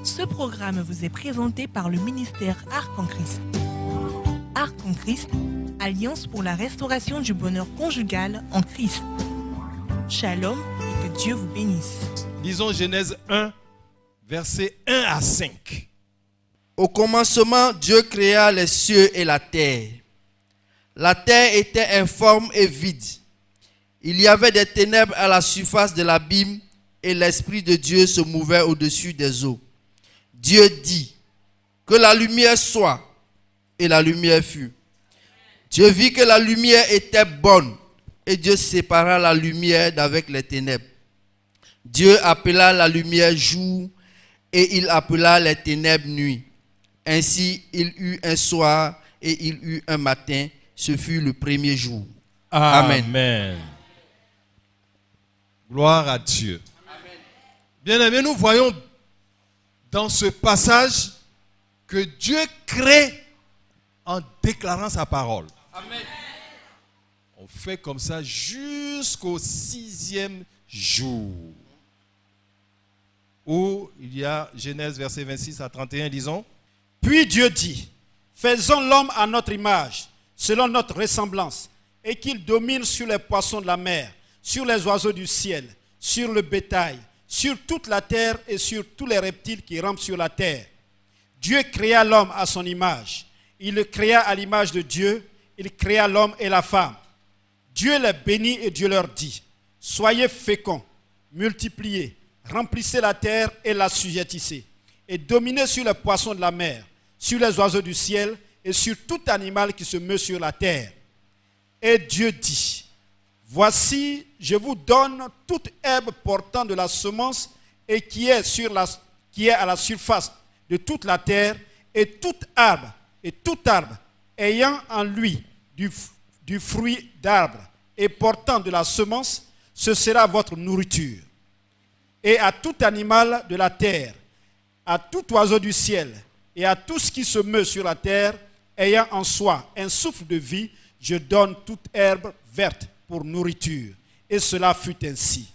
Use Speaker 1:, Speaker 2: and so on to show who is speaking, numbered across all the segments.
Speaker 1: Ce programme vous est présenté par le ministère Arc en Christ. Arc en Christ, Alliance pour la restauration du bonheur conjugal en Christ. Shalom et que Dieu vous bénisse.
Speaker 2: Lisons Genèse 1, versets 1 à 5.
Speaker 3: Au commencement, Dieu créa les cieux et la terre. La terre était informe et vide. Il y avait des ténèbres à la surface de l'abîme et l'Esprit de Dieu se mouvait au-dessus des eaux. Dieu dit que la lumière soit, et la lumière fut. Dieu vit que la lumière était bonne et Dieu sépara la lumière d'avec les ténèbres. Dieu appela la lumière jour et il appela les ténèbres nuit. Ainsi il eut un soir et il eut un matin. Ce fut le premier jour.
Speaker 2: Amen.
Speaker 3: Amen.
Speaker 2: Gloire à Dieu. Bien-aimés, nous voyons dans ce passage que Dieu crée en déclarant sa parole.
Speaker 3: Amen.
Speaker 2: On fait comme ça jusqu'au 6e jour. Où il y a Genèse verset 26 à 31, disons.
Speaker 4: Puis Dieu dit, faisons l'homme à notre image, selon notre ressemblance, et qu'il domine sur les poissons de la mer, sur les oiseaux du ciel, sur le bétail, sur toute la terre et sur tous les reptiles qui rampent sur la terre. Dieu créa l'homme à son image. Il le créa à l'image de Dieu. Il créa l'homme et la femme. Dieu les bénit et Dieu leur dit, soyez féconds, multipliez, remplissez la terre et l'assujettissez, et dominez sur les poissons de la mer, sur les oiseaux du ciel et sur tout animal qui se meut sur la terre. Et Dieu dit, voici, je vous donne toute herbe portant de la semence et qui est à la surface de toute la terre, et tout arbre ayant en lui du fruit d'arbre et portant de la semence, ce sera votre nourriture. Et à tout animal de la terre, à tout oiseau du ciel et à tout ce qui se meut sur la terre, ayant en soi un souffle de vie, je donne toute herbe verte pour nourriture. Et cela fut ainsi.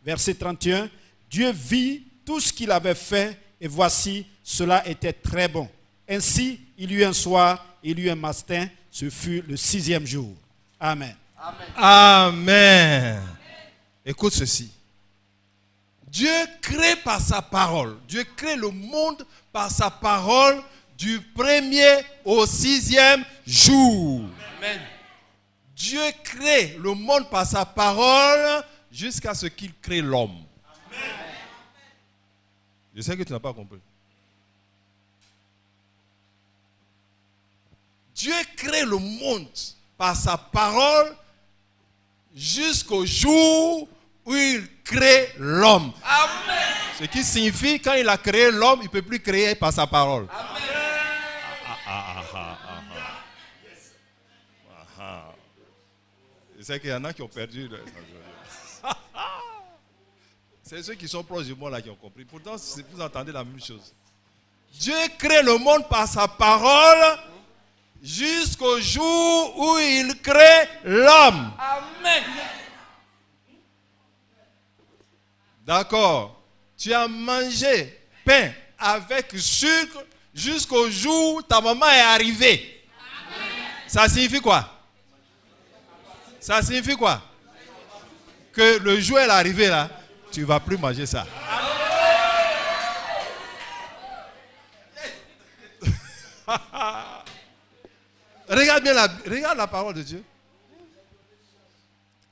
Speaker 4: Verset 31, Dieu vit tout ce qu'il avait fait, et voici, cela était très bon. Ainsi, il y eut un soir, il y eut un matin, ce fut le 6e jour. Amen.
Speaker 2: Amen. Écoute ceci. Dieu crée par sa parole. Dieu crée le monde par sa parole du 1er au 6e jour.
Speaker 3: Amen.
Speaker 2: Dieu crée le monde par sa parole jusqu'à ce qu'il crée l'homme. Je sais que tu n'as pas compris. Dieu crée le monde par sa parole jusqu'au jour où il crée l'homme.
Speaker 3: Amen.
Speaker 2: Ce qui signifie quand il a créé l'homme, il ne peut plus créer par sa parole.
Speaker 3: Amen.
Speaker 2: Je sais qu'il y en a qui ont perdu. C'est ceux qui sont proches de moi là qui ont compris. Pourtant, vous entendez la même chose. Dieu crée le monde par sa parole jusqu'au jour où il crée l'homme.
Speaker 3: Amen.
Speaker 2: D'accord. Tu as mangé pain avec sucre jusqu'au jour où ta maman est arrivée. Amen. Ça signifie quoi? Ça signifie quoi? Que le jour où elle est arrivée là, tu ne vas plus manger ça. Regarde bien regarde la parole de Dieu.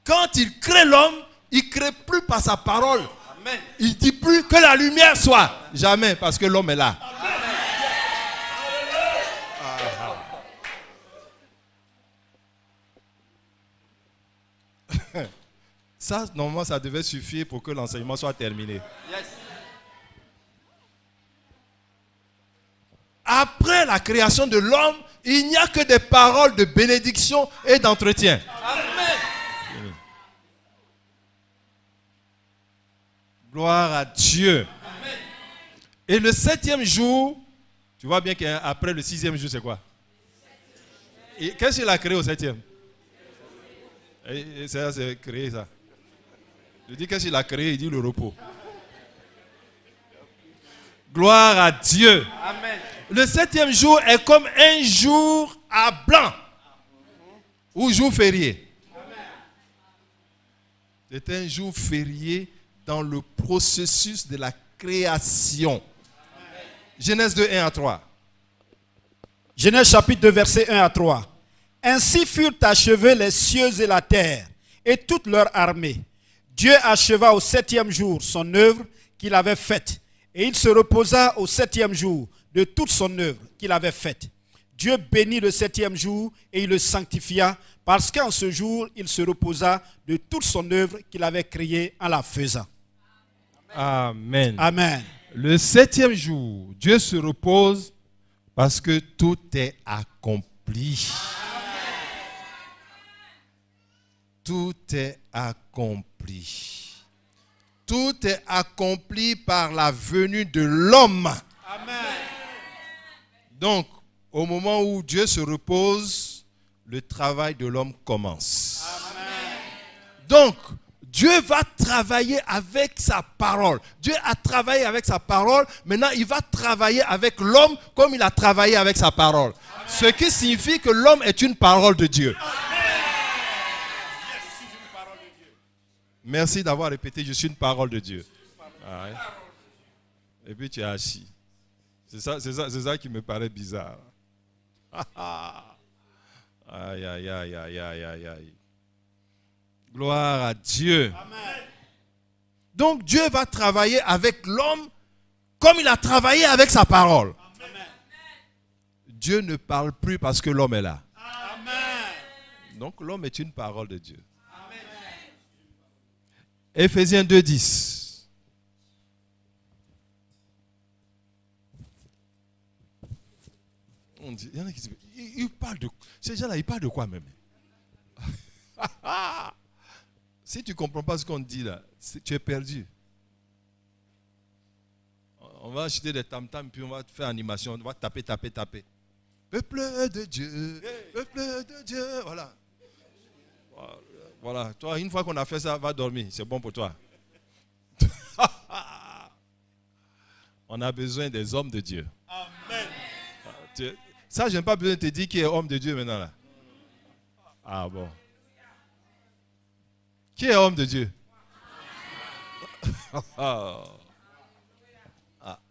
Speaker 2: Quand il crée l'homme, il ne crée plus par sa parole.
Speaker 3: Amen.
Speaker 2: Il ne dit plus que la lumière soit. Jamais, parce que l'homme est là. Ça, normalement, ça devait suffire pour que l'enseignement soit terminé.
Speaker 3: Yes.
Speaker 2: Après la création de l'homme, il n'y a que des paroles de bénédiction et d'entretien.
Speaker 3: Amen.
Speaker 2: Gloire à Dieu.
Speaker 3: Amen.
Speaker 2: Et le 7e jour, tu vois bien qu'après le 6e jour, c'est quoi? Et qu'est-ce qu'il a créé au 7e? Et ça, c'est créé ça. Je dis qu'est-ce qu'il a créé, il dit le repos. Gloire à Dieu.
Speaker 3: Amen.
Speaker 2: Le 7e jour est comme un jour à blanc ou jour férié. C'est un jour férié dans le processus de la création. Genèse 2, 1 à 3.
Speaker 4: Genèse chapitre 2, versets 1 à 3. Ainsi furent achevés les cieux et la terre, et toute leur armée. Dieu acheva au 7e jour son œuvre qu'il avait faite, et il se reposa au 7e jour de toute son œuvre qu'il avait faite. Dieu bénit le 7e jour et il le sanctifia, parce qu'en ce jour, il se reposa de toute son œuvre qu'il avait créée en la faisant.
Speaker 2: Amen.
Speaker 4: Amen.
Speaker 2: Le 7e jour, Dieu se repose parce que tout est accompli. Tout est accompli. Tout est accompli par la venue de l'homme.
Speaker 4: Amen.
Speaker 2: Donc, au moment où Dieu se repose, le travail de l'homme commence.
Speaker 4: Amen.
Speaker 2: Donc, Dieu va travailler avec sa parole. Dieu a travaillé avec sa parole. Maintenant, il va travailler avec l'homme comme il a travaillé avec sa parole. Amen. Ce qui signifie que l'homme est une parole de Dieu. Merci d'avoir répété, je suis une parole de Dieu. Ah ouais. Et puis tu es assis. C'est ça qui me paraît bizarre. Aïe, aïe, aïe, aïe, aïe, aïe, aïe. Gloire à Dieu. Amen. Donc Dieu va travailler avec l'homme comme il a travaillé avec sa parole. Amen. Dieu ne parle plus parce que l'homme est là. Amen. Donc l'homme est une parole de Dieu. Amen. Éphésiens 2, 10. On dit, il y en a qui disent, il parle de, ces gens-là, ils parlent de quoi même? Si tu ne comprends pas ce qu'on dit là, tu es perdu. On va acheter des tam-tams, puis on va faire animation, on va taper. Peuple de Dieu, peuple de Dieu, voilà. Voilà, toi, une fois qu'on a fait ça, va dormir, c'est bon pour toi. On a besoin des hommes de Dieu. Amen. Ça, je n'ai pas besoin de te dire qui est homme de Dieu maintenant là. Ah bon. Qui est homme de Dieu?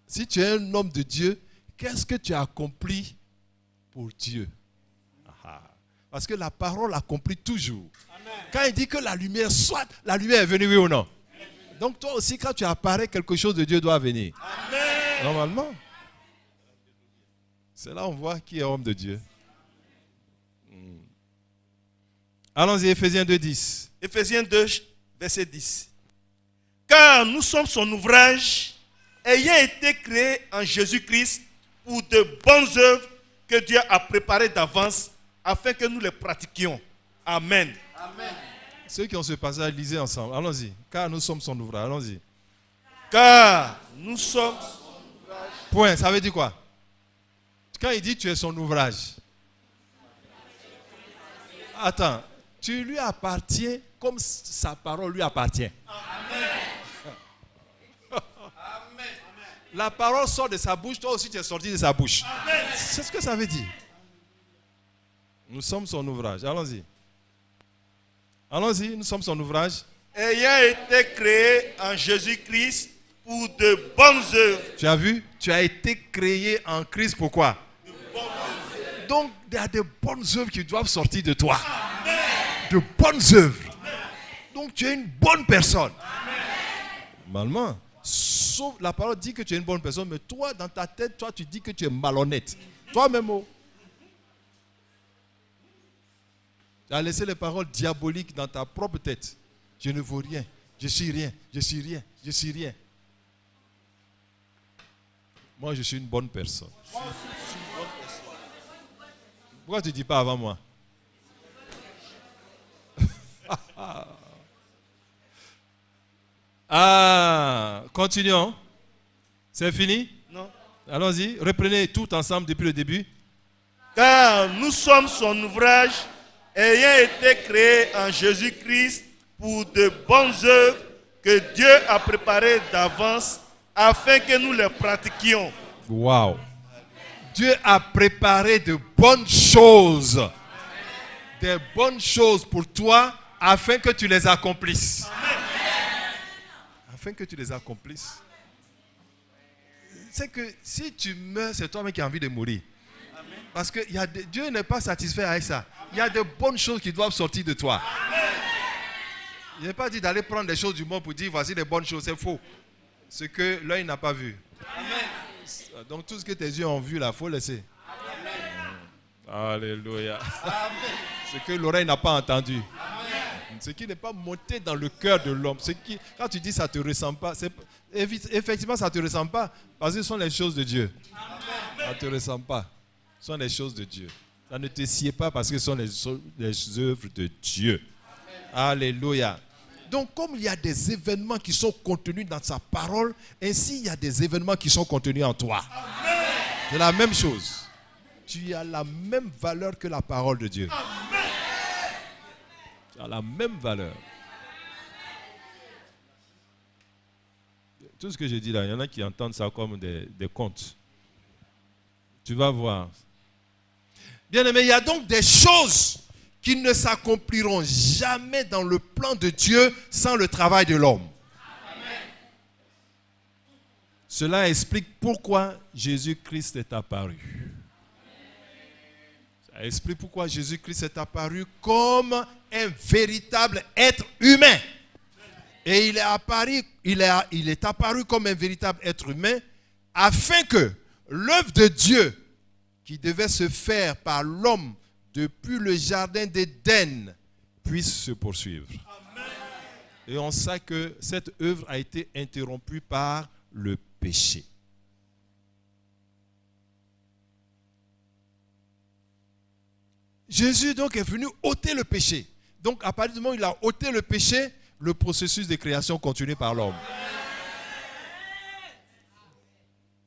Speaker 2: Si tu es un homme de Dieu, qu'est-ce que tu as accompli pour Dieu? Parce que la parole accomplit toujours. Amen. Quand il dit que la lumière soit, la lumière est venue, oui ou non? Donc toi aussi, quand tu apparais, quelque chose de Dieu doit venir. Amen. Normalement. C'est là on voit qui est homme de Dieu. Allons-y, Éphésiens 2, 10.
Speaker 5: Éphésiens 2, verset 10. Car nous sommes son ouvrage, ayant été créés en Jésus-Christ pour de bonnes œuvres que Dieu a préparées d'avance afin que nous les pratiquions. Amen.
Speaker 2: Amen. Ceux qui ont ce passage, lisez ensemble. Allons-y. Car nous sommes son ouvrage. Allons-y.
Speaker 5: Car nous sommes son ouvrage.
Speaker 2: Point. Ça veut dire quoi? Quand il dit tu es son ouvrage. Attends. Tu lui appartiens comme sa parole lui appartient. Amen. Amen. La parole sort de sa bouche, toi aussi tu es sorti de sa bouche. Amen. C'est ce que ça veut dire. Nous sommes son ouvrage. Allons-y. Allons-y, nous sommes son ouvrage.
Speaker 5: Ayant été créé en Jésus-Christ pour de bonnes œuvres.
Speaker 2: Tu as vu? Tu as été créé en Christ pour quoi? De bonnes œuvres. Donc, il y a de bonnes œuvres qui doivent sortir de toi. Amen. De bonnes œuvres. Amen. Donc, tu es une bonne personne. Normalement, sauf la parole dit que tu es une bonne personne, mais toi, dans ta tête, toi, tu dis que tu es malhonnête. Toi-même, oh. Tu as laissé les paroles diaboliques dans ta propre tête. Je ne vaux rien. Je suis rien. Je suis rien. Je suis rien. Moi, je suis une bonne personne. Pourquoi tu ne dis pas avant moi? Continuons. C'est fini?
Speaker 5: Non.
Speaker 2: Allons-y. Reprenez tout ensemble depuis le début.
Speaker 5: Car nous sommes son ouvrage, ayant été créés en Jésus-Christ pour de bonnes œuvres que Dieu a préparées d'avance afin que nous les pratiquions.
Speaker 2: Wow. Dieu a préparé de bonnes choses. Des bonnes choses pour toi afin que tu les accomplisses. Afin que tu les accomplisses. C'est que si tu meurs, c'est toi-même qui as envie de mourir. Parce que Dieu n'est pas satisfait avec ça. Il y a de bonnes choses qui doivent sortir de toi. Il n'est pas dit d'aller prendre des choses du monde pour dire voici les bonnes choses. C'est faux. Ce que l'œil n'a pas vu. Amen. Donc tout ce que tes yeux ont vu là, il faut laisser. Amen. Alléluia. Amen. Ce que l'oreille n'a pas entendu. Amen. Ce qui n'est pas monté dans le cœur de l'homme. Quand tu dis ça ne te ressemble pas, effectivement ça ne te ressemble pas. Parce que ce sont les choses de Dieu. Amen. Ça ne te ressemble pas. Ce sont les choses de Dieu. Ça ne te sied pas parce que ce sont les œuvres de Dieu. Amen. Alléluia. Donc, comme il y a des événements qui sont contenus dans sa parole, ainsi il y a des événements qui sont contenus en toi. Amen. C'est la même chose. Tu as la même valeur que la parole de Dieu. Amen. Tu as la même valeur. Tout ce que j'ai dit là, il y en a qui entendent ça comme des contes. Tu vas voir. Bien aimé, il y a donc des choses qui ne s'accompliront jamais dans le plan de Dieu sans le travail de l'homme. Cela explique pourquoi Jésus-Christ est apparu. Ça explique pourquoi Jésus-Christ est apparu comme un véritable être humain. Et il est apparu comme un véritable être humain afin que l'œuvre de Dieu qui devait se faire par l'homme depuis le jardin d'Éden puisse se poursuivre. Amen. Et on sait que cette œuvre a été interrompue par le péché. Jésus donc est venu ôter le péché. Donc à partir du moment où il a ôté le péché, le processus de création continue par l'homme.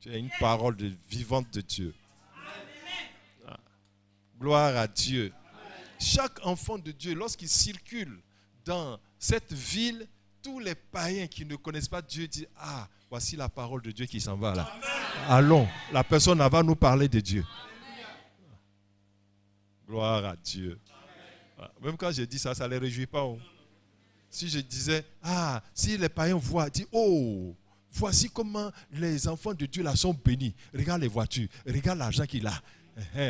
Speaker 2: Tu as une parole vivante de Dieu. Gloire à Dieu. Chaque enfant de Dieu, lorsqu'il circule dans cette ville, tous les païens qui ne connaissent pas Dieu disent « Ah, voici la parole de Dieu qui s'en va là. Allons, la personne va nous parler de Dieu. » Gloire à Dieu. Même quand j'ai dit ça, ça ne les réjouit pas. Oh. Si je disais « Ah, si les païens voient, disent « Oh, voici comment les enfants de Dieu là sont bénis. Regarde les voitures, regarde l'argent qu'il a. »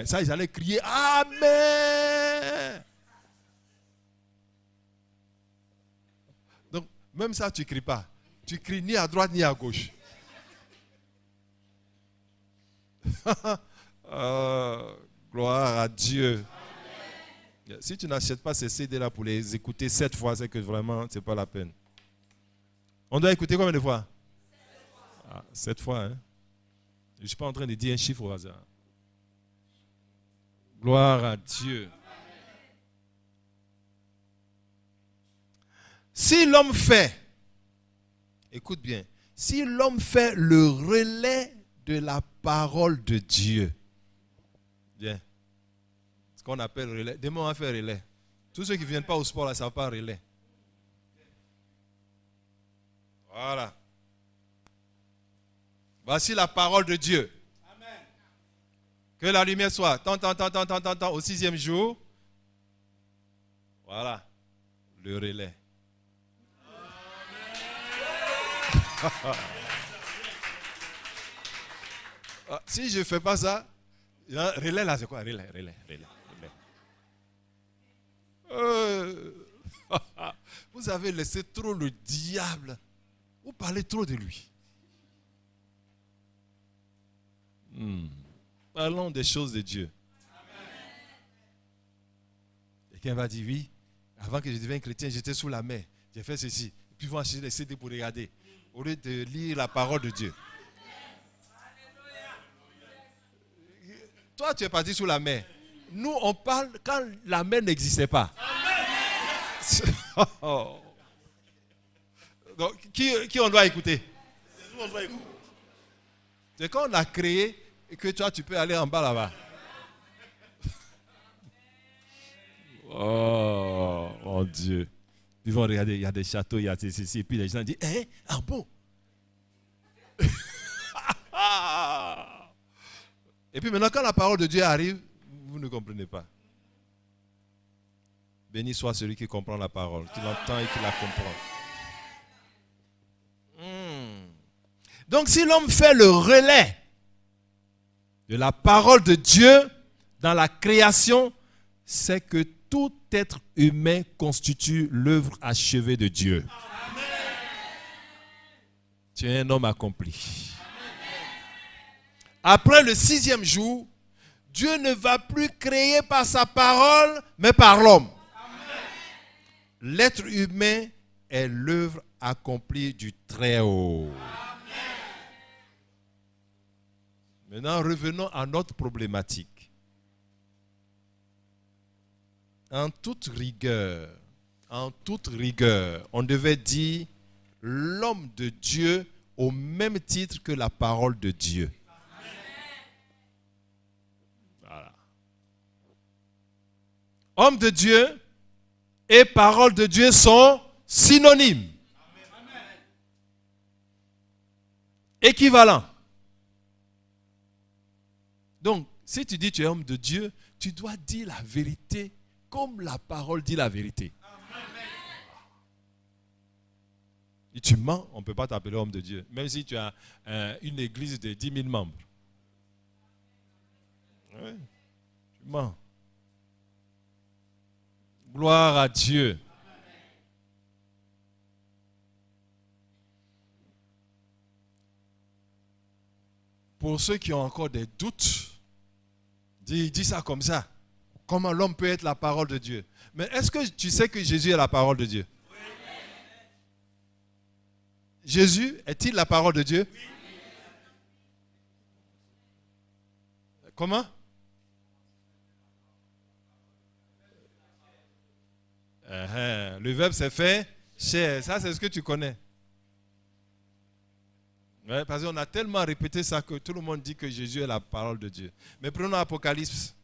Speaker 2: Ça, ils allaient crier Amen. Donc, même ça, tu ne cries pas. Tu cries ni à droite ni à gauche. Gloire à Dieu. Amen. Si tu n'achètes pas ces CD-là pour les écouter 7 fois, c'est que vraiment, ce n'est pas la peine. On doit écouter combien de fois? 7 fois. Hein? Je ne suis pas en train de dire un chiffre au hasard. Gloire à Dieu. Si l'homme fait, écoute bien, si l'homme fait le relais de la parole de Dieu, bien, ce qu'on appelle relais, demain on va faire relais. Tous ceux qui ne viennent pas au sport, là, ça ne va pas relais. Voilà. Voici la parole de Dieu. Que la lumière soit tant, au 6e jour. Voilà, le relais. Si je ne fais pas ça, relais là, c'est quoi? Relais. Vous avez laissé trop le diable. Vous parlez trop de lui. Parlons des choses de Dieu. Quelqu'un va dire oui, avant que je devienne chrétien, j'étais sous la mer. J'ai fait ceci. Puis ils vont acheter les CD pour regarder. Au lieu de lire la parole de Dieu. Toi, tu es parti sous la mer. Nous, on parle quand la mer n'existait pas. Donc, qui on doit écouter?
Speaker 5: Nous, on doit écouter.
Speaker 2: C'est quand on a créé et que toi, tu peux aller en bas là-bas. Oh, mon Dieu. Ils vont regarder, il y a des châteaux, il y a ceci, et puis les gens disent, ah bon? Et puis maintenant, quand la parole de Dieu arrive, vous ne comprenez pas. Béni soit celui qui comprend la parole, qui l'entend et qui la comprend. Donc si l'homme fait le relais de la parole de Dieu dans la création, c'est que tout être humain constitue l'œuvre achevée de Dieu. Amen. Tu es un homme accompli. Après le 6e jour, Dieu ne va plus créer par sa parole, mais par l'homme. L'être humain est l'œuvre accomplie du Très-Haut. Maintenant, revenons à notre problématique. En toute rigueur, on devait dire l'homme de Dieu au même titre que la parole de Dieu. Voilà. Homme de Dieu et parole de Dieu sont synonymes. Équivalents. Donc, si tu dis que tu es homme de Dieu, tu dois dire la vérité comme la parole dit la vérité. Et tu mens, on ne peut pas t'appeler homme de Dieu. Même si tu as une église de 10 000 membres. Ouais, tu mens. Gloire à Dieu. Pour ceux qui ont encore des doutes, dis ça comme ça. Comment l'homme peut être la parole de Dieu? Mais est-ce que tu sais que Jésus est la parole de Dieu? Oui. Jésus est-il la parole de Dieu? Oui. Comment? Le verbe s'est fait chair. Ça, c'est ce que tu connais. Ouais, parce qu'on a tellement répété ça que tout le monde dit que Jésus est la parole de Dieu. Mais prenons Apocalypse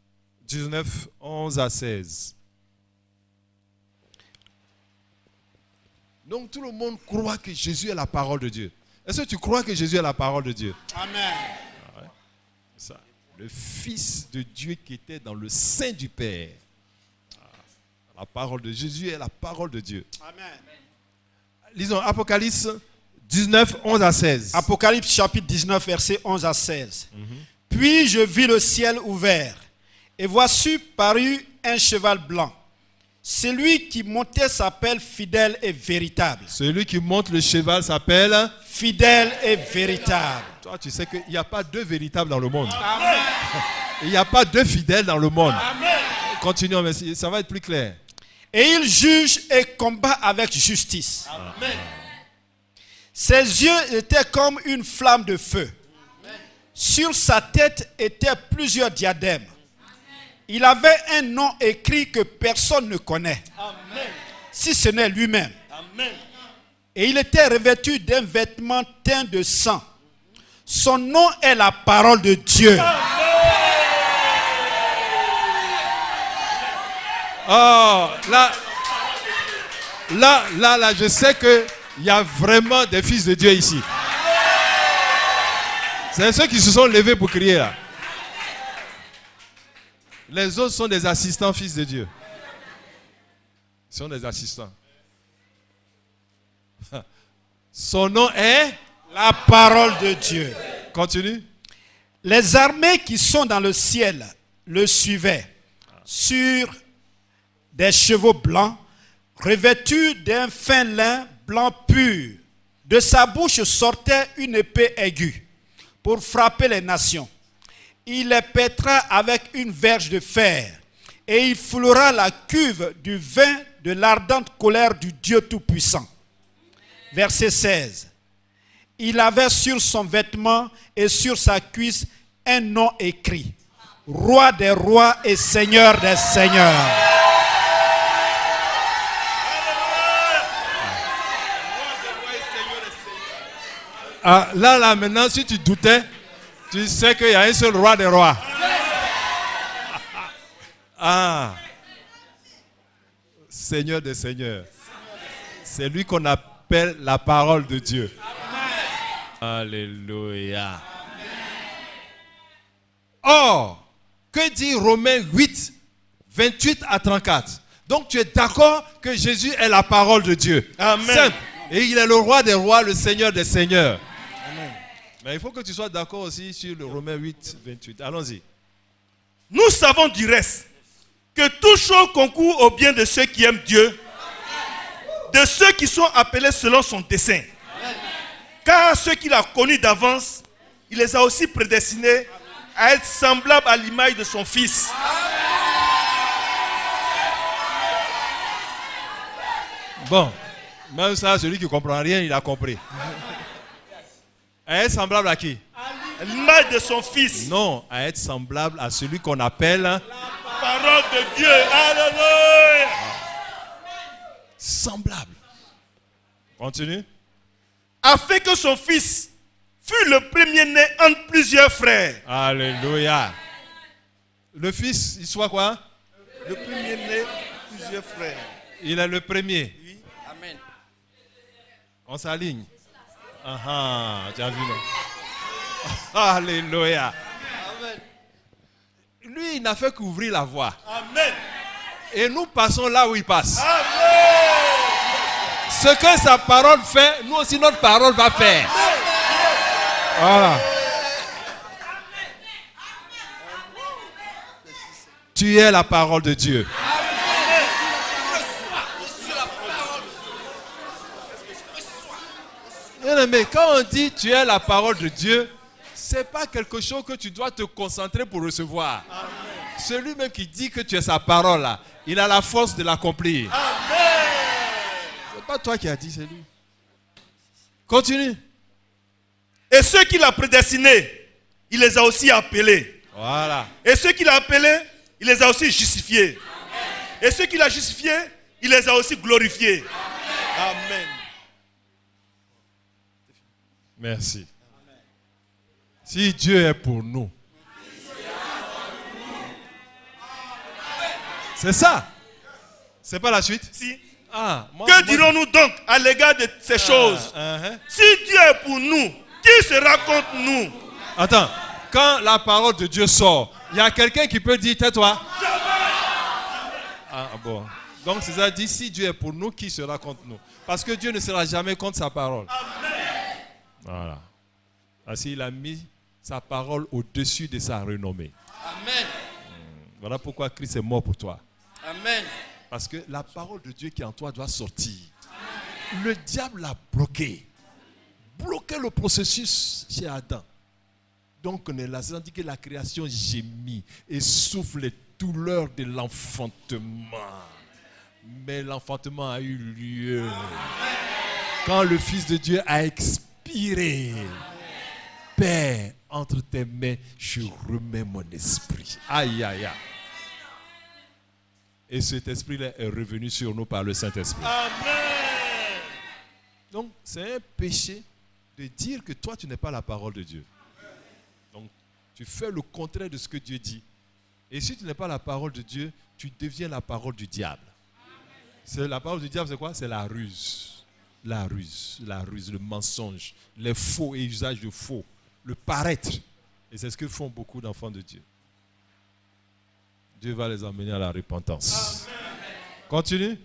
Speaker 2: 19, 11 à 16. Donc tout le monde croit que Jésus est la parole de Dieu. Est-ce que tu crois que Jésus est la parole de Dieu?
Speaker 4: Amen.
Speaker 2: Ah ouais. Ça. Le Fils de Dieu qui était dans le sein du Père. La parole de Jésus est la parole de Dieu.
Speaker 4: Amen.
Speaker 2: Lisons Apocalypse 19, 11 à 16.
Speaker 4: Apocalypse chapitre 19, versets 11 à 16. Puis je vis le ciel ouvert, et voici parut un cheval blanc. Celui qui montait s'appelle fidèle et véritable.
Speaker 2: Celui qui monte le cheval s'appelle
Speaker 4: fidèle et véritable.
Speaker 2: Toi, tu sais qu'il n'y a pas deux véritables dans le monde.
Speaker 4: Amen.
Speaker 2: Il n'y a pas deux fidèles dans le monde.
Speaker 4: Amen.
Speaker 2: Continuons, mais ça va être plus clair.
Speaker 4: Et il juge et combat avec justice. Amen. Ses yeux étaient comme une flamme de feu. Amen. Sur sa tête étaient plusieurs diadèmes. Il avait un nom écrit que personne ne connaît. Amen. Si ce n'est lui-même. Amen. Et il était revêtu d'un vêtement teint de sang. Son nom est la parole de Dieu. Amen.
Speaker 2: Oh, là, je sais qu'il y a vraiment des fils de Dieu ici. C'est ceux qui se sont levés pour crier là. Les autres sont des assistants fils de Dieu. Ils sont des assistants. Son nom est
Speaker 4: la parole de Dieu.
Speaker 2: Continue.
Speaker 4: Les armées qui sont dans le ciel le suivaient sur des chevaux blancs, revêtus d'un fin lin blanc pur. De sa bouche sortait une épée aiguë pour frapper les nations. Il les pètera avec une verge de fer et il foulera la cuve du vin de l'ardente colère du Dieu Tout-Puissant. Verset 16. Il avait sur son vêtement et sur sa cuisse un nom écrit: Roi des rois et Seigneur des seigneurs.
Speaker 2: Ah, là, maintenant, si tu doutais, tu sais qu'il y a un seul roi des rois. Ah, Seigneur des seigneurs. C'est lui qu'on appelle la parole de Dieu. Amen. Alléluia. Or, que dit Romains 8, 28 à 34? Donc tu es d'accord que Jésus est la parole de Dieu.
Speaker 5: Amen.
Speaker 2: Simple. Et il est le roi des rois, le Seigneur des seigneurs. Amen. Mais il faut que tu sois d'accord aussi sur le Romains 8, 28. Allons-y.
Speaker 5: Nous savons du reste que toute chose concourt au bien de ceux qui aiment Dieu, de ceux qui sont appelés selon son dessein. Car ceux qu'il a connus d'avance, il les a aussi prédestinés à être semblables à l'image de son Fils.
Speaker 2: Bon, même ça, celui qui ne comprend rien, il a compris. À être semblable à qui?
Speaker 5: À l'image de son Fils.
Speaker 2: Non, à être semblable à celui qu'on appelle
Speaker 5: la parole de Dieu. Alléluia.
Speaker 2: Semblable. Continue.
Speaker 5: Afin que son Fils fût le premier-né entre plusieurs frères.
Speaker 2: Alléluia. Le Fils, il soit quoi?
Speaker 5: Le premier-né, plusieurs frères.
Speaker 2: Il est le premier.
Speaker 5: Oui.
Speaker 3: Amen.
Speaker 2: On s'aligne. Ah, tu as vu, non? Alléluia.
Speaker 3: Amen.
Speaker 2: Lui, il n'a fait qu'ouvrir la voie.
Speaker 5: Amen.
Speaker 2: Et nous passons là où il passe.
Speaker 5: Amen.
Speaker 2: Ce que sa parole fait, nous aussi notre parole va faire. Voilà. Tu es la parole de Dieu. Mais quand on dit tu es la parole de Dieu, ce n'est pas quelque chose que tu dois te concentrer pour recevoir. Amen. Celui même qui dit que tu es sa parole, là, il a la force de l'accomplir. Ce n'est pas toi qui as dit, c'est lui. Continue.
Speaker 5: Et ceux qu'il a prédestinés, il les a aussi appelés.
Speaker 2: Voilà.
Speaker 5: Et ceux qu'il a appelés, il les a aussi justifiés. Amen. Et ceux qu'il a justifiés, il les a aussi glorifiés. Amen. Amen.
Speaker 2: Merci. Amen. Si Dieu est pour nous, c'est ça. C'est pas la suite?
Speaker 5: Si.
Speaker 2: Que
Speaker 5: dirons-nous donc à l'égard de ces choses? Si Dieu est pour nous, qui sera contre nous?
Speaker 2: Attends, quand la parole de Dieu sort, il y a quelqu'un qui peut dire tais-toi? Ah bon. Donc c'est ça dit, si Dieu est pour nous, qui sera contre nous? Parce que Dieu ne sera jamais contre sa parole.
Speaker 5: Amen.
Speaker 2: Voilà. Parce qu'il a mis sa parole au-dessus de sa renommée.
Speaker 3: Amen.
Speaker 2: Voilà pourquoi Christ est mort pour toi.
Speaker 3: Amen.
Speaker 2: Parce que la parole de Dieu qui est en toi doit sortir. Le diable l'a bloqué. Bloqué le processus chez Adam. Donc on est là, c'est-à-dire que la création gémit et souffle les douleurs de l'enfantement. Mais l'enfantement a eu lieu. Quand le Fils de Dieu a expiré. Père, entre tes mains, je remets mon esprit. Aïe, aïe, aïe. Et cet esprit-là est revenu sur nous par le Saint-Esprit.
Speaker 5: Amen.
Speaker 2: Donc, c'est un péché de dire que toi, tu n'es pas la parole de Dieu. Donc, tu fais le contraire de ce que Dieu dit. Et si tu n'es pas la parole de Dieu, tu deviens la parole du diable. La parole du diable, c'est quoi? C'est la ruse. La ruse, le mensonge, les faux et usage de faux, le paraître. Et c'est ce que font beaucoup d'enfants de Dieu. Dieu va les emmener à la repentance. Amen. Continue.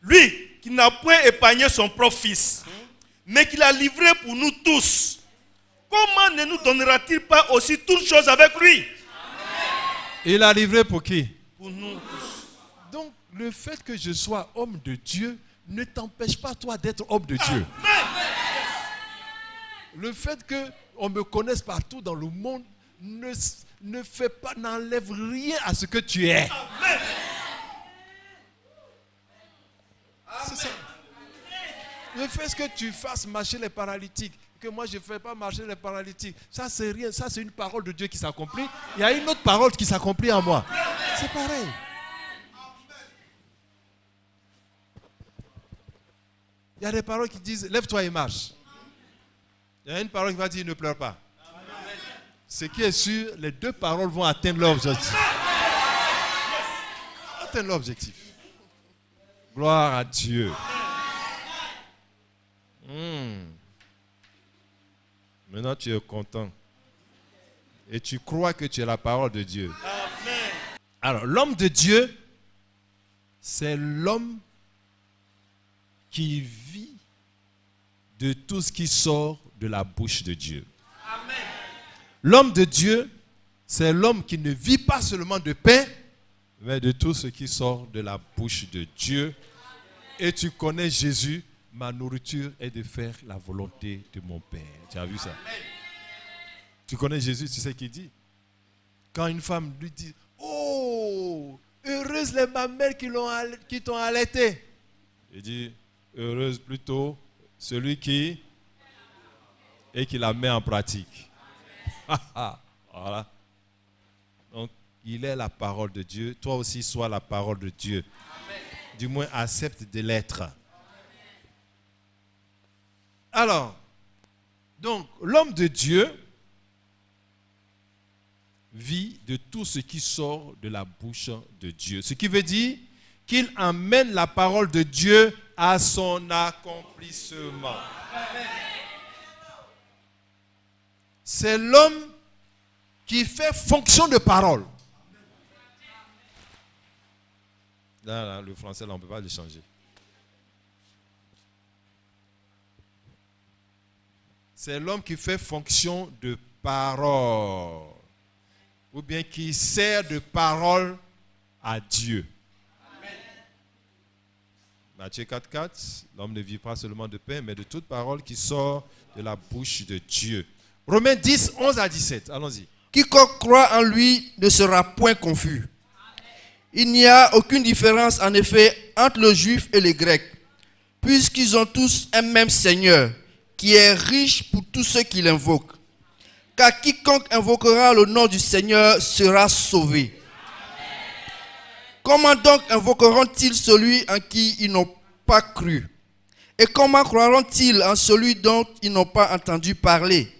Speaker 5: Lui qui n'a point épargné son propre Fils, mais qui l'a livré pour nous tous, comment ne nous donnera-t-il pas aussi toutes choses avec lui? Amen.
Speaker 2: Il l'a livré pour qui?
Speaker 5: Pour nous tous.
Speaker 2: Donc, le fait que je sois homme de Dieu ne t'empêche pas toi d'être homme de Dieu.
Speaker 5: Amen.
Speaker 2: Le fait qu'on me connaisse partout dans le monde n'enlève rien à ce que tu es.
Speaker 5: Amen.
Speaker 2: C'est ça. Le fait que tu fasses marcher les paralytiques, que moi je ne fais pas marcher les paralytiques, ça c'est rien, ça c'est une parole de Dieu qui s'accomplit. Il y a une autre parole qui s'accomplit en moi. C'est pareil. Il y a des paroles qui disent lève-toi et marche. Il y a une parole qui va dire ne pleure pas. Ce qui est sûr, les deux paroles vont atteindre leur objectif. Atteindre leur objectif. Gloire à Dieu. Maintenant tu es content. Et tu crois que tu es la parole de Dieu.
Speaker 5: Amen.
Speaker 2: Alors, l'homme de Dieu, c'est l'homme qui vit de tout ce qui sort de la bouche de Dieu.
Speaker 5: Amen.
Speaker 2: L'homme de Dieu, c'est l'homme qui ne vit pas seulement de pain, mais de tout ce qui sort de la bouche de Dieu. Et tu connais Jésus, ma nourriture est de faire la volonté de mon Père. Tu as vu ça? Tu connais Jésus, tu sais qu'il dit? Quand une femme lui dit, oh, heureuse les mamelles qui t'ont allaité. Il dit, heureuse plutôt celui qui la met en pratique. Voilà. Donc, il est la parole de Dieu. Toi aussi, sois la parole de Dieu. Amen. Du moins, accepte de l'être. Alors, donc, l'homme de Dieu vit de tout ce qui sort de la bouche de Dieu. Ce qui veut dire qu'il emmène la parole de Dieu à son accomplissement. Amen. C'est l'homme qui fait fonction de parole. Là, le français, là, on ne peut pas le changer. C'est l'homme qui fait fonction de parole. Ou bien qui sert de parole à Dieu. Amen. Matthieu 4,4, l'homme ne vit pas seulement de pain, mais de toute parole qui sort de la bouche de Dieu. Romains 10, 11 à 17, allons-y.
Speaker 3: Quiconque croit en lui ne sera point confus. Il n'y a aucune différence en effet entre le juif et le grec, puisqu'ils ont tous un même Seigneur, qui est riche pour tous ceux qui l'invoquent. Car quiconque invoquera le nom du Seigneur sera sauvé. Comment donc invoqueront-ils celui en qui ils n'ont pas cru? Et comment croiront-ils en celui dont ils n'ont pas entendu parler?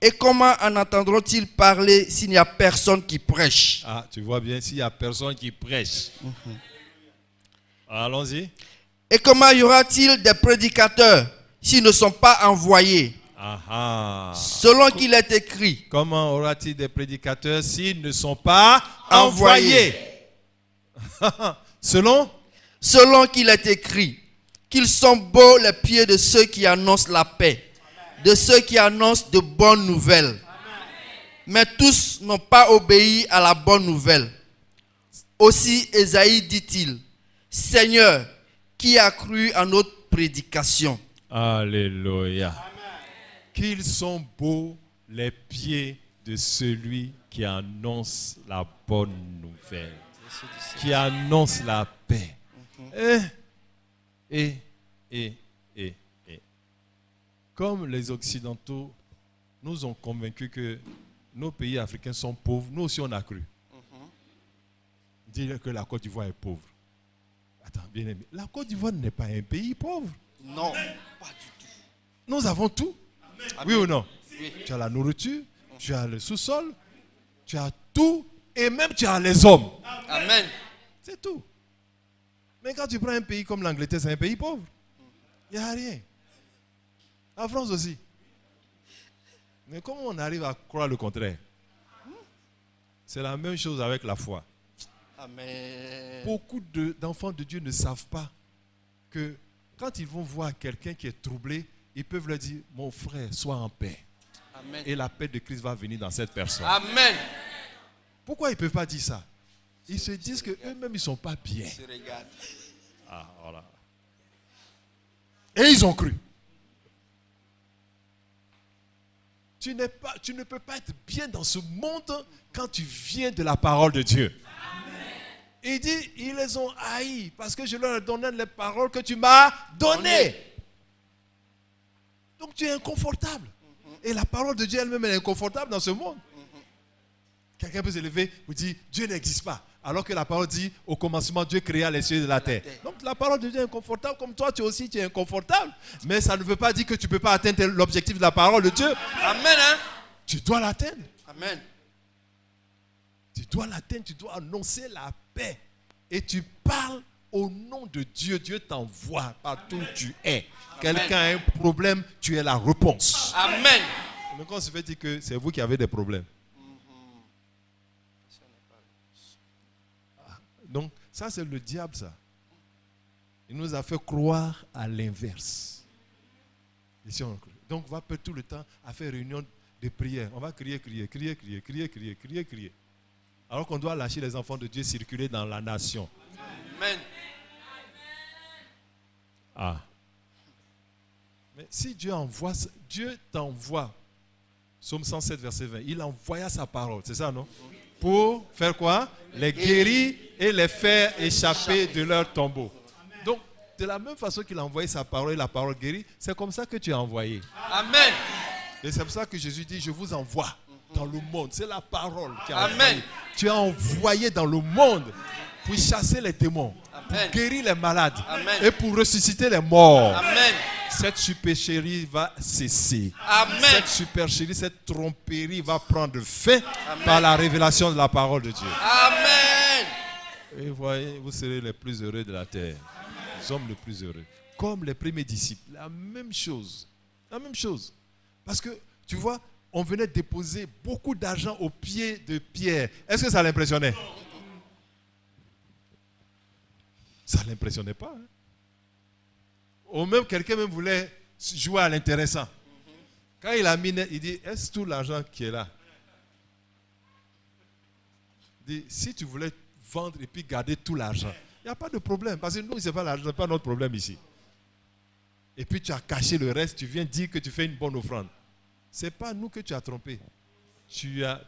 Speaker 3: Et comment en entendront-ils parler s'il n'y a personne qui prêche?
Speaker 2: Ah, tu vois bien, s'il n'y a personne qui prêche. Allons-y.
Speaker 3: Et comment y aura-t-il des prédicateurs s'ils ne sont pas envoyés? Selon qu'il est écrit.
Speaker 2: Comment aura-t-il des prédicateurs s'ils ne sont pas envoyés? Selon
Speaker 3: qu'il est écrit. Qu'ils sont beaux les pieds de ceux qui annoncent la paix, de ceux qui annoncent de bonnes nouvelles. Amen. Mais tous n'ont pas obéi à la bonne nouvelle. Aussi Ésaïe dit-il, Seigneur, qui a cru à notre prédication?
Speaker 2: Alléluia. Amen. Qu'ils sont beaux les pieds de celui qui annonce la bonne nouvelle, qui annonce la paix. Et comme les Occidentaux nous ont convaincus que nos pays africains sont pauvres, nous aussi on a cru. Dire que la Côte d'Ivoire est pauvre. Attends, bien aimé, la Côte d'Ivoire n'est pas un pays pauvre.
Speaker 3: Non, pas du tout.
Speaker 2: Nous avons tout.
Speaker 3: Amen.
Speaker 2: Oui ou non?
Speaker 3: Oui.
Speaker 2: Tu as la nourriture, tu as le sous-sol, tu as tout et même tu as les hommes.
Speaker 3: Amen.
Speaker 2: C'est tout. Mais quand tu prends un pays comme l'Angleterre, c'est un pays pauvre. Il n'y a rien. La France aussi. Mais comment on arrive à croire le contraire? C'est la même chose avec la foi.
Speaker 3: Amen.
Speaker 2: Beaucoup d'enfants de Dieu ne savent pas que quand ils vont voir quelqu'un qui est troublé, ils peuvent leur dire, mon frère, sois en paix.
Speaker 3: Amen.
Speaker 2: Et la paix de Christ va venir dans cette personne.
Speaker 3: Amen.
Speaker 2: Pourquoi ils ne peuvent pas dire ça? Ils se disent qu'eux-mêmes, ils ne sont pas bien. Ah, voilà. Et ils ont cru. Tu ne peux pas être bien dans ce monde quand tu viens de la parole de Dieu. Amen. Il dit, ils les ont haïs parce que je leur ai donné les paroles que tu m'as données. Donc tu es inconfortable. Et la parole de Dieu elle-même est inconfortable dans ce monde. Quelqu'un peut se lever et vous dire, Dieu n'existe pas. Alors que la parole dit, au commencement, Dieu créa les cieux et la terre. Donc la parole de Dieu est inconfortable, comme toi, tu aussi, tu es inconfortable. Mais ça ne veut pas dire que tu ne peux pas atteindre l'objectif de la parole de Dieu.
Speaker 3: Amen. Hein?
Speaker 2: Tu dois l'atteindre.
Speaker 3: Amen.
Speaker 2: Tu dois l'atteindre, tu dois annoncer la paix. Et tu parles au nom de Dieu. Dieu t'envoie partout où tu es. Quelqu'un a un problème, tu es la réponse.
Speaker 3: Amen.
Speaker 2: Mais quand on se fait dire que c'est vous qui avez des problèmes, Donc, ça, c'est le diable, ça. Il nous a fait croire à l'inverse. Donc, on va perdre tout le temps à faire réunion de prière. On va crier. Alors qu'on doit lâcher les enfants de Dieu circuler dans la nation.
Speaker 3: Amen.
Speaker 2: Ah. Mais si Dieu t'envoie, Psaume 107, verset 20, il envoya sa parole, c'est ça, non? Pour faire quoi? Les guérir et les faire échapper de leur tombeau. Donc, de la même façon qu'il a envoyé sa parole et la parole guérie, c'est comme ça que tu as envoyé.
Speaker 3: Amen.
Speaker 2: Et c'est pour ça que Jésus dit, je vous envoie dans le monde. C'est la parole qui a
Speaker 3: Amen.
Speaker 2: envoyé. Tu as envoyé dans le monde pour chasser les démons,
Speaker 3: Amen.
Speaker 2: pour guérir les malades.
Speaker 3: Amen.
Speaker 2: Et pour ressusciter les morts.
Speaker 3: Amen.
Speaker 2: Cette supercherie va cesser.
Speaker 3: Amen.
Speaker 2: Cette supercherie, cette tromperie va prendre fin
Speaker 3: Amen.
Speaker 2: par la révélation de la parole de Dieu.
Speaker 3: Amen.
Speaker 2: Et voyez, vous serez les plus heureux de la terre. Les hommes les plus heureux. Comme les premiers disciples. La même chose. La même chose. Parce que, tu vois, on venait déposer beaucoup d'argent aux pieds de Pierre. Est-ce que ça l'impressionnait? Ça ne l'impressionnait pas. Hein? Ou même quelqu'un même voulait jouer à l'intéressant. Quand il a mis, il dit, est-ce tout l'argent qui est là? Il dit, si tu voulais vendre et puis garder tout l'argent, il n'y a pas de problème. Parce que nous, ce n'est pas l'argent, ce n'est pas notre problème ici. Et puis tu as caché le reste, tu viens dire que tu fais une bonne offrande. Ce n'est pas nous que tu as trompé.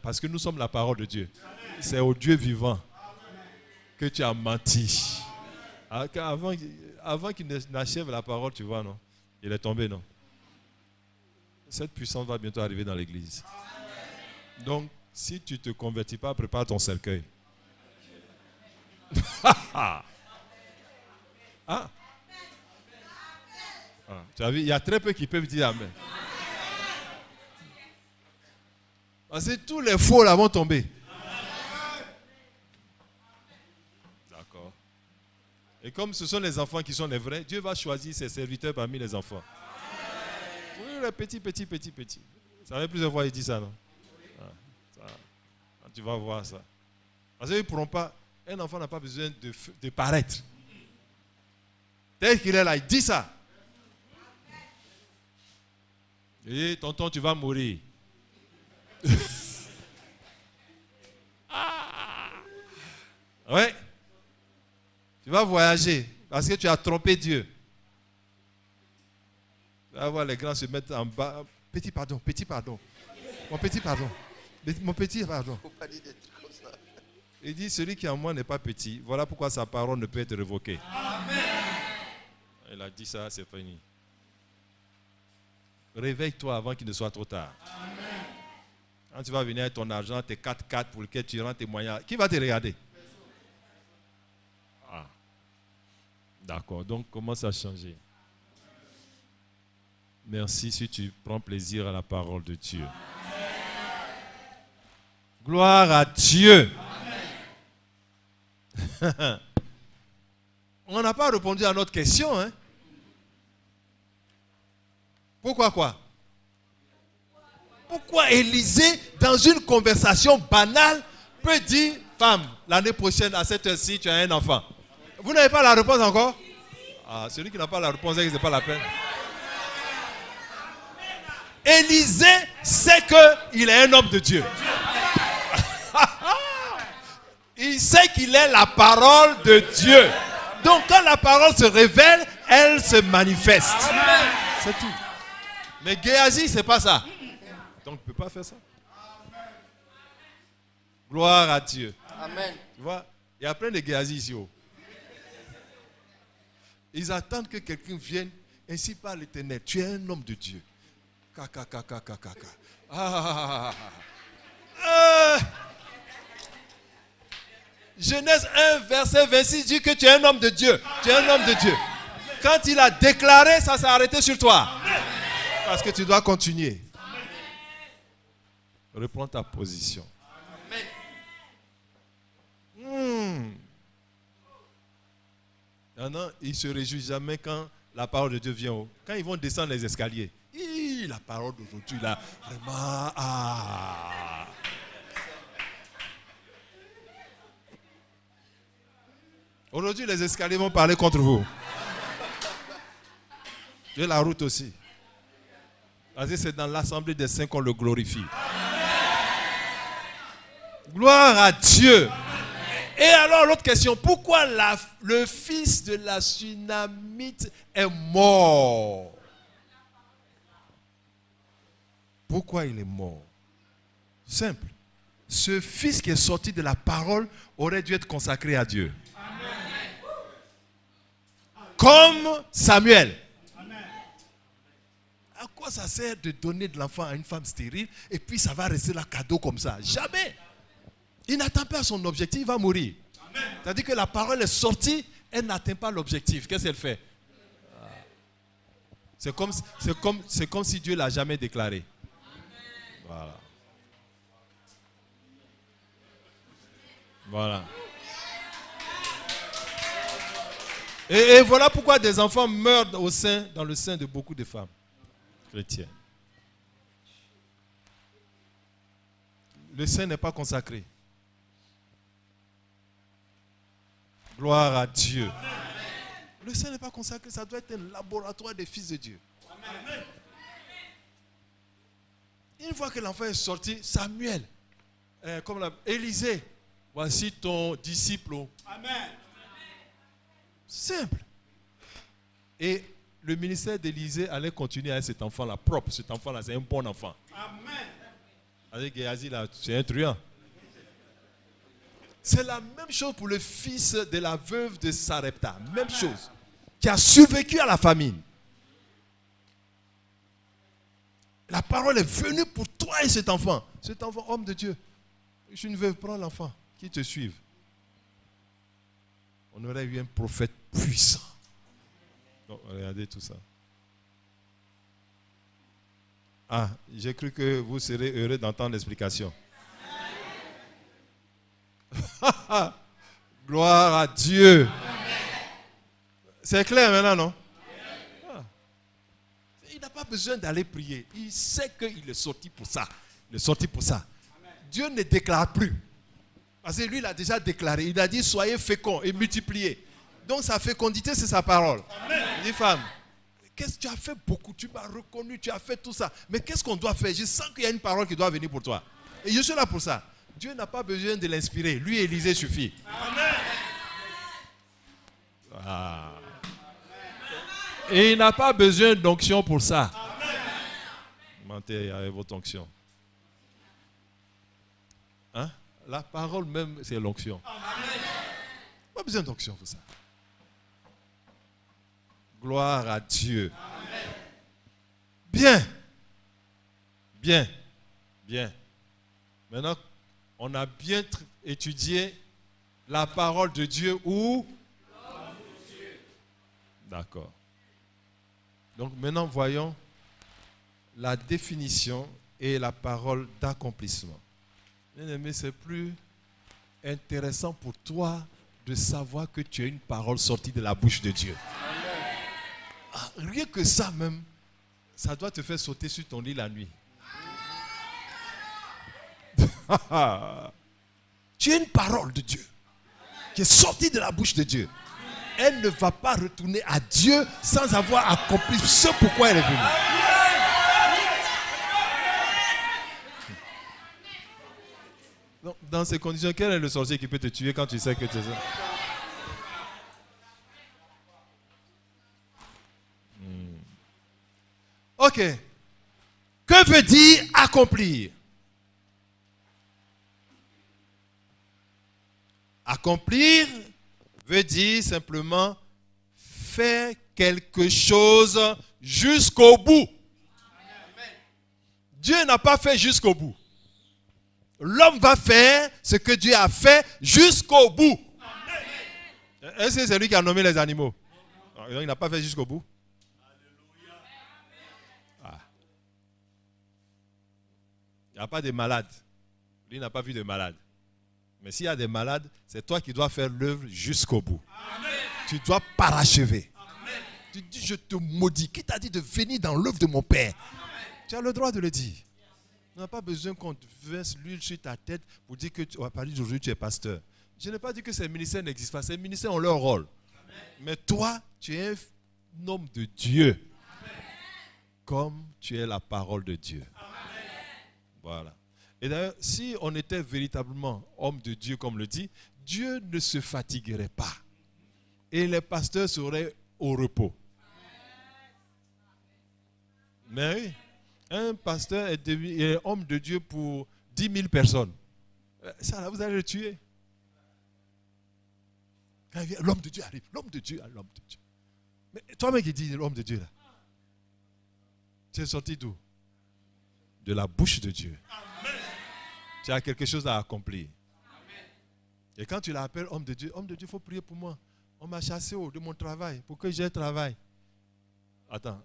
Speaker 2: Parce que nous sommes la parole de Dieu. C'est au Dieu vivant que tu as menti. Avant qu'il n'achève la parole, tu vois, non? Il est tombé, non? Cette puissance va bientôt arriver dans l'église. Donc, si tu ne te convertis pas, prépare ton cercueil. Ah. Tu as vu, il y a très peu qui peuvent dire Amen. Parce que tous les faux là vont tomber. D'accord. Et comme ce sont les enfants qui sont les vrais, Dieu va choisir ses serviteurs parmi les enfants. Oui, les petits. Ça fait plusieurs fois il dit ça, non? Tu vas voir ça. Parce qu'ils ne pourront pas. Un enfant n'a pas besoin de paraître. Tel qu'il est là, il dit ça. Et tonton, tu vas mourir. Ouais. Tu vas voyager parce que tu as trompé Dieu. Tu vas voir les grands se mettre en bas. Petit pardon. Mon petit pardon.
Speaker 3: Faut pas dire des trucs comme ça.
Speaker 2: Il dit, celui qui en moi n'est pas petit. Voilà pourquoi sa parole ne peut être révoquée. Amen. Il a dit ça, c'est fini. Réveille-toi avant qu'il ne soit trop tard. Amen. Quand tu vas venir avec ton argent, tes 4x4 pour lesquels tu rends tes moyens, qui va te regarder? Ah. D'accord, donc commence à changer. Merci si tu prends plaisir à la parole de Dieu. Amen. Gloire à Dieu. Amen. On n'a pas répondu à notre question, hein? Pourquoi quoi? Pourquoi Élisée, dans une conversation banale, peut dire, femme, l'année prochaine, à cette heure-ci, tu as un enfant? Vous n'avez pas la réponse encore? Ah, celui qui n'a pas la réponse, ce n'est pas la peine. Élisée sait qu'il est un homme de Dieu. Il sait qu'il est la parole de Dieu. Donc quand la parole se révèle, elle se manifeste. C'est tout. Mais Géasi, c'est pas ça. Donc, tu ne peux pas faire ça. Gloire à Dieu.
Speaker 3: Amen.
Speaker 2: Tu vois, il y a plein de Géasi ici haut. Ils attendent que quelqu'un vienne, ainsi par l'Éternel. Tu es un homme de Dieu. Genèse 1, verset 26 dit que tu es un homme de Dieu. Tu es un homme de Dieu. Quand il a déclaré, ça s'est arrêté sur toi. Parce que tu dois continuer. Reprends ta position. Non, il ne se réjouit jamais quand la parole de Dieu vient haut. Quand ils vont descendre les escaliers. La parole d'aujourd'hui, là, vraiment. Aujourd'hui, les escaliers vont parler contre vous. Et la route aussi. Parce que c'est dans l'assemblée des saints qu'on le glorifie. Gloire à Dieu. Et alors, l'autre question. Pourquoi le fils de la Sunamite est mort? Pourquoi il est mort? Simple. Ce fils qui est sorti de la parole aurait dû être consacré à Dieu. Amen. Comme Samuel. Amen. À quoi ça sert de donner de l'enfant à une femme stérile et puis ça va rester là cadeau comme ça? Jamais. Il n'atteint pas son objectif, il va mourir. C'est-à-dire que la parole est sortie, elle n'atteint pas l'objectif. Qu'est-ce qu'elle fait? C'est comme si Dieu ne l'a jamais déclaré. Voilà. Voilà. Et voilà pourquoi des enfants meurent dans le sein de beaucoup de femmes chrétiennes. Le sein n'est pas consacré. Gloire à Dieu. Amen. Le sein n'est pas consacré, ça doit être un laboratoire des fils de Dieu. Amen. Une fois que l'enfant est sorti, Samuel, comme Élisée, voici ton disciple. Amen. Simple. Et le ministère d'Élisée allait continuer avec cet enfant-là, propre. Cet enfant-là, c'est un bon enfant. Amen. Avec Géasi, là, c'est un truand. C'est la même chose pour le fils de la veuve de Sarepta. Même chose. Qui a survécu à la famine. La parole est venue pour toi et cet enfant. Cet enfant, homme de Dieu. Je suis une veuve, prends l'enfant. Qui te suive. On aurait eu un prophète puissant. Donc, regardez tout ça. Ah, j'ai cru que vous serez heureux d'entendre l'explication. Gloire à Dieu. C'est clair maintenant, non? Ah. Il n'a pas besoin d'aller prier. Il sait qu'il est sorti pour ça. Il est sorti pour ça. Dieu ne déclare plus. Parce que lui, il a déjà déclaré. Il a dit, soyez féconds et multipliez. Donc sa fécondité, c'est sa parole. Il dit, femme, qu'est-ce que tu as fait beaucoup? Tu m'as reconnu, tu as fait tout ça. Mais qu'est-ce qu'on doit faire? Je sens qu'il y a une parole qui doit venir pour toi. Et je suis là pour ça. Dieu n'a pas besoin de l'inspirer. Lui, Élisée suffit. Amen. Ah. Et il n'a pas besoin d'onction pour ça. Mentez avec votre onction. Hein? La parole même, c'est l'onction. Pas besoin d'onction pour ça. Gloire à Dieu. Amen. Bien. Bien. Bien. Maintenant, on a bien étudié la parole de Dieu ou d'accord. Donc maintenant, voyons la définition et la parole d'accomplissement. Bien-aimé, c'est plus intéressant pour toi de savoir que tu as une parole sortie de la bouche de Dieu. Ah, rien que ça même, ça doit te faire sauter sur ton lit la nuit. Tu as une parole de Dieu qui est sortie de la bouche de Dieu. Elle ne va pas retourner à Dieu sans avoir accompli ce pourquoi elle est venue. Donc, dans ces conditions, quel est le sorcier qui peut te tuer quand tu sais que tu es ça? Ok. Que veut dire accomplir? Accomplir veut dire simplement faire quelque chose jusqu'au bout. Dieu n'a pas fait jusqu'au bout. L'homme va faire ce que Dieu a fait jusqu'au bout. Est-ce que c'est lui qui a nommé les animaux? Il n'a pas fait jusqu'au bout. Ah. Il n'y a pas de malades. Lui n'a pas vu de malades. Mais s'il y a des malades, c'est toi qui dois faire l'œuvre jusqu'au bout. Amen. Tu dois parachever. Amen. Tu dis, je te maudis. Qui t'a dit de venir dans l'œuvre de mon Père? Amen. Tu as le droit de le dire. Tu n'as pas besoin qu'on te verse l'huile sur ta tête pour dire que à partir d'aujourd'hui tu es pasteur. Je n'ai pas dit que ces ministères n'existent pas. Ces ministères ont leur rôle. Mais toi, tu es un homme de Dieu. Comme tu es la parole de Dieu. Voilà. Et d'ailleurs, si on était véritablement homme de Dieu, comme le dit, Dieu ne se fatiguerait pas. Et les pasteurs seraient au repos. Mais oui, un pasteur est homme de Dieu pour 10 000 personnes. Ça, là, vous allez le tuer. Quand il vient, l'homme de Dieu arrive. L'homme de Dieu, l'homme de Dieu. Mais toi-même qui dis l'homme de Dieu, là, tu es sorti d'où? De la bouche de Dieu. Amen. Tu as quelque chose à accomplir. Amen. Et quand tu l'appelles homme de Dieu, il faut prier pour moi. On m'a chassé de mon travail pour que j'ai travail. Attends.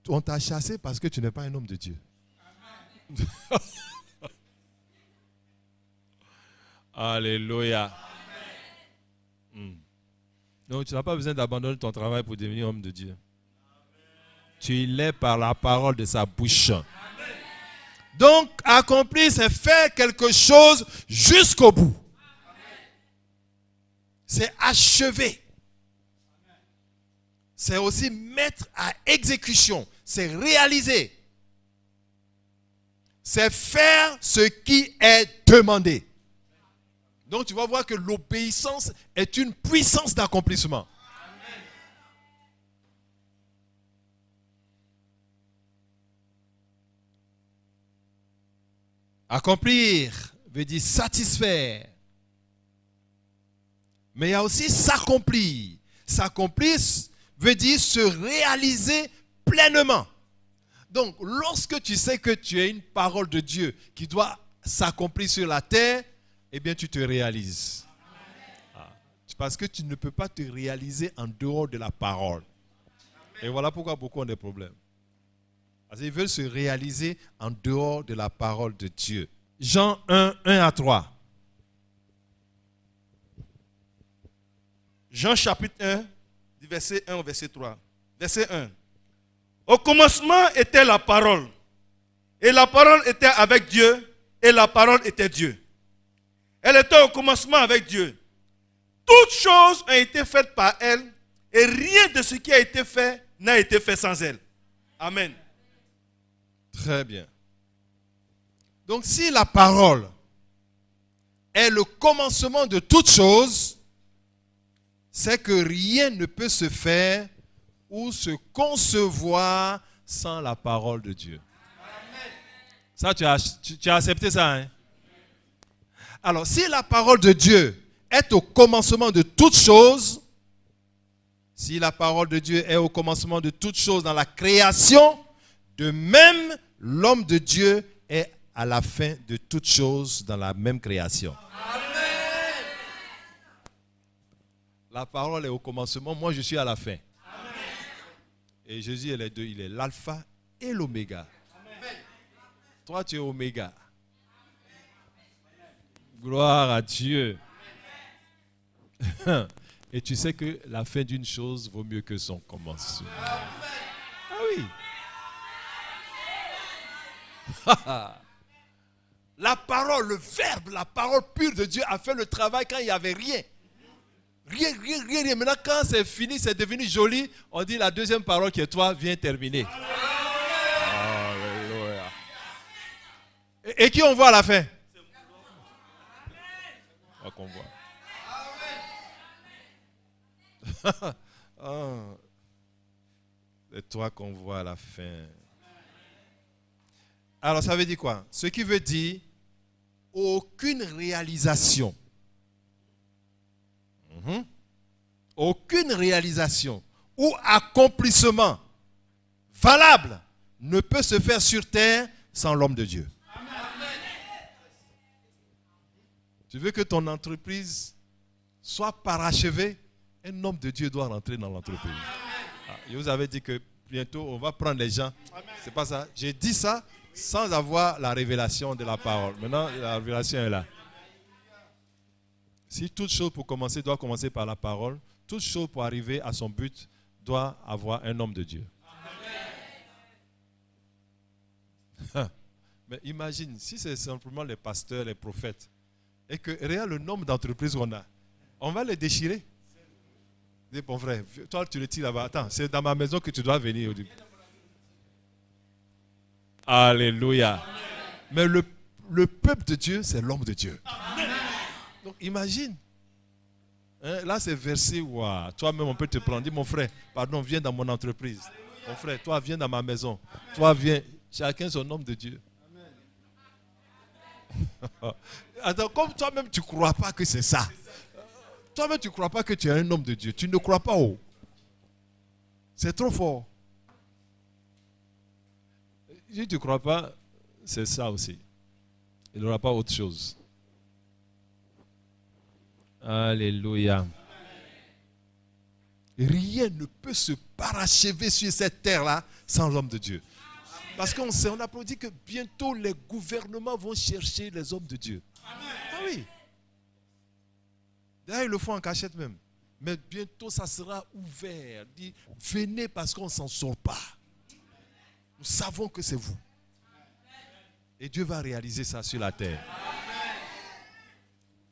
Speaker 2: On t'a chassé parce que tu n'es pas un homme de Dieu. Alléluia. Donc tu n'as pas besoin d'abandonner ton travail pour devenir homme de Dieu. Tu l'es par la parole de sa bouche. Donc accomplir, c'est faire quelque chose jusqu'au bout. C'est achever. C'est aussi mettre à exécution. C'est réaliser. C'est faire ce qui est demandé. Donc tu vas voir que l'obéissance est une puissance d'accomplissement. Accomplir veut dire satisfaire. Mais il y a aussi s'accomplir. S'accomplir veut dire se réaliser pleinement. Donc, lorsque tu sais que tu as une parole de Dieu qui doit s'accomplir sur la terre, eh bien, tu te réalises. Parce que tu ne peux pas te réaliser en dehors de la parole. Et voilà pourquoi beaucoup ont des problèmes. Parce qu'ils veulent se réaliser en dehors de la parole de Dieu. Jean 1, 1 à 3.
Speaker 5: Jean chapitre 1, du verset 1 au verset 3. Verset 1. Au commencement était la parole. Et la parole était avec Dieu. Et la parole était Dieu. Elle était au commencement avec Dieu. Toutes choses ont été faites par elle. Et rien de ce qui a été fait n'a été fait sans elle. Amen.
Speaker 2: Très bien. Donc si la parole est le commencement de toutes choses, c'est que rien ne peut se faire ou se concevoir sans la parole de Dieu. Amen. Ça, tu as accepté ça, hein? Alors, si la parole de Dieu est au commencement de toutes choses, si la parole de Dieu est au commencement de toutes choses dans la création, de même, l'homme de Dieu est à la fin de toutes choses dans la même création. Amen. La parole est au commencement, moi je suis à la fin. Amen. Et Jésus est les deux, il est l'alpha et l'oméga. Toi tu es oméga. Gloire à Dieu. Et tu sais que la fin d'une chose vaut mieux que son commencement. Ah oui. La parole, le verbe, la parole pure de Dieu a fait le travail quand il n'y avait rien. Rien. Maintenant, quand c'est fini, c'est devenu joli, on dit la deuxième parole qui est toi vient terminer. Alléluia. Et qui on voit à la fin? On qu'on voit. Oh. C'est toi qu'on voit à la fin. Alors ça veut dire quoi? Ce qui veut dire aucune réalisation. Aucune réalisation ou accomplissement valable ne peut se faire sur terre sans l'homme de Dieu. Amen. Tu veux que ton entreprise soit parachevée? Un homme de Dieu doit rentrer dans l'entreprise. Je vous avais dit que bientôt on va prendre les gens. C'est pas ça. J'ai dit ça sans avoir la révélation de la parole. Maintenant, la révélation est là. Si toute chose pour commencer doit commencer par la parole, toute chose pour arriver à son but doit avoir un homme de Dieu. Mais imagine, si c'est simplement les pasteurs, les prophètes, et que regarde le nombre d'entreprises qu'on a. On va les déchirer. Dis, bon frère, toi tu le tires là-bas. Attends, c'est dans ma maison que tu dois venir. Alléluia. Mais le peuple de Dieu, c'est l'homme de Dieu. Donc imagine. Hein, là c'est versé, wow. Toi-même on peut te prendre. Dis mon frère, pardon, viens dans mon entreprise. Mon frère, toi viens dans ma maison. Toi viens. Chacun son homme de Dieu. Attends, comme toi-même tu ne crois pas que c'est ça. Toi-même tu ne crois pas que tu es un homme de Dieu. Tu ne crois pas. Oh. C'est trop fort. Si tu ne crois pas, c'est ça aussi. Il n'y aura pas autre chose. Alléluia. Rien ne peut se parachever sur cette terre-là sans l'homme de Dieu. Parce qu'on sait, on applaudit que bientôt les gouvernements vont chercher les hommes de Dieu. Ah oui. D'ailleurs, ils le font en cachette même. Mais bientôt, ça sera ouvert. Dit, venez parce qu'on ne s'en sort pas. Nous savons que c'est vous. Et Dieu va réaliser ça sur la terre.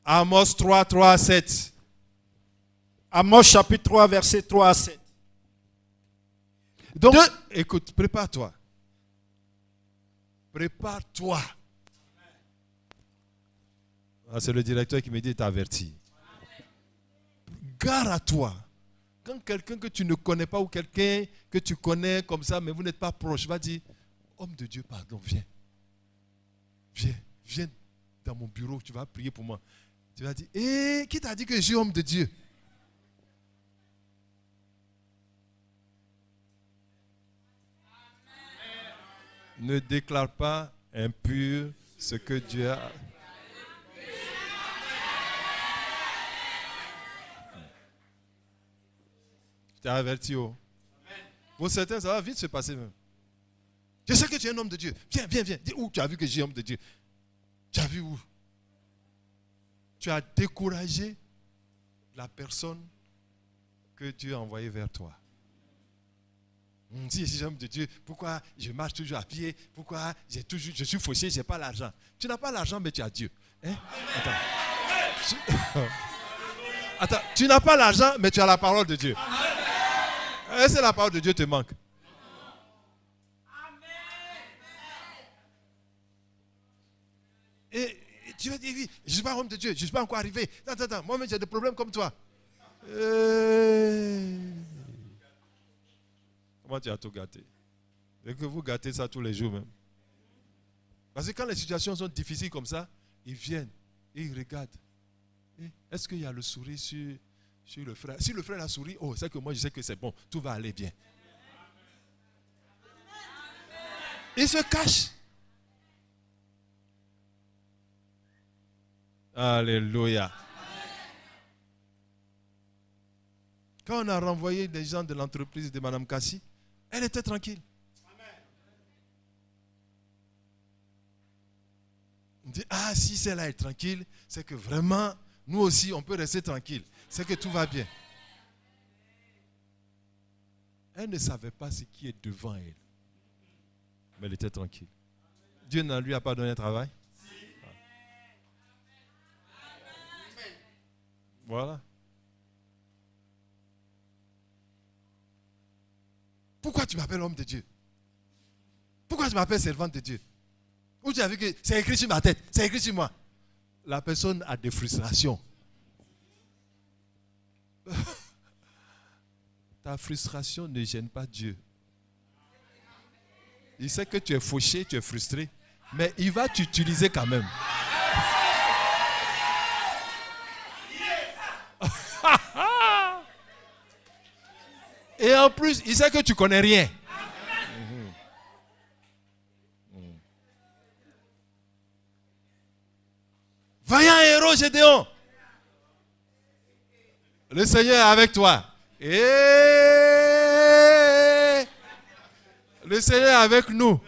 Speaker 2: Amos 3, 3 à 7.
Speaker 4: Amos chapitre 3, verset 3 à 7.
Speaker 2: Donc, écoute, prépare-toi. Prépare-toi. Ah, c'est le directeur qui me dit, t'avertis. Gare à toi. Quand quelqu'un que tu ne connais pas ou quelqu'un que tu connais comme ça, mais vous n'êtes pas proche, va dire, homme de Dieu, pardon, viens. Viens dans mon bureau, tu vas prier pour moi. Tu vas dire, qui t'a dit que je suis homme de Dieu? Ne déclare pas impur ce que Dieu a. Je t'ai averti. Oh. Pour certains, ça va vite se passer même. Je sais que tu es un homme de Dieu. Viens. Dis où tu as vu que je suis homme de Dieu. Tu as vu où? Tu as découragé la personne que Dieu a envoyée vers toi. Si je suis homme de Dieu, pourquoi je marche toujours à pied? Pourquoi je suis fauché, je n'ai pas l'argent? Tu n'as pas l'argent, mais tu as Dieu. Hein? Attends, tu n'as pas l'argent, mais tu as la parole de Dieu. Est-ce que la parole de Dieu te manque? Et tu vas dire, oui, je ne suis pas homme de Dieu, je ne suis pas encore arrivé. Attends, moi-même j'ai des problèmes comme toi. Comment tu as tout gâté? Et que vous gâtez ça tous les jours même. Parce que quand les situations sont difficiles comme ça, ils viennent et ils regardent. Est-ce qu'il y a le sourire sur le frère? Si le frère a souri, oh, c'est que moi je sais que c'est bon, tout va aller bien. Il se cache. Alléluia. Quand on a renvoyé des gens de l'entreprise de Mme Kassi, elle était tranquille. On dit, ah, si celle-là est tranquille, c'est que vraiment, nous aussi, on peut rester tranquille. C'est que tout va bien. Elle ne savait pas ce qui est devant elle. Mais elle était tranquille. Dieu ne lui a pas donné un travail. Voilà. Pourquoi tu m'appelles homme de Dieu? Pourquoi tu m'appelles servante de Dieu? Où tu as vu que c'est écrit sur ma tête, c'est écrit sur moi. La personne a des frustrations. Ta frustration ne gêne pas Dieu. Il sait que tu es fauché, tu es frustré, mais il va t'utiliser quand même. Et en plus, il sait que tu ne connais rien. Vaillant héros, Gédéon. Le Seigneur est avec toi. Et le Seigneur est avec nous.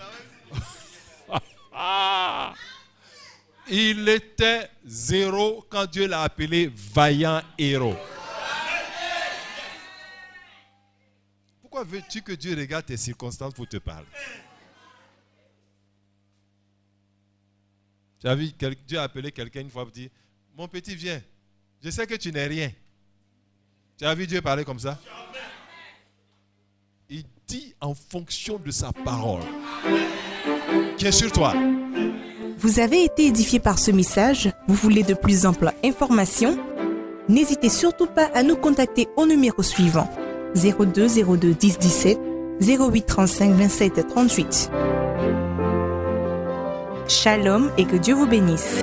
Speaker 2: Il était 0 quand Dieu l'a appelé vaillant héros. Pourquoi veux-tu que Dieu regarde tes circonstances pour te parler? Tu as vu, Dieu a appelé quelqu'un une fois pour dire, Mon petit, viens. Je sais que tu n'es rien. Tu as vu Dieu parler comme ça? Il dit en fonction de sa parole qui est sur toi.
Speaker 1: Vous avez été édifié par ce message? Vous voulez de plus amples informations? N'hésitez surtout pas à nous contacter au numéro suivant 02 02 10 17 08 35 27 38. Shalom et que Dieu vous bénisse.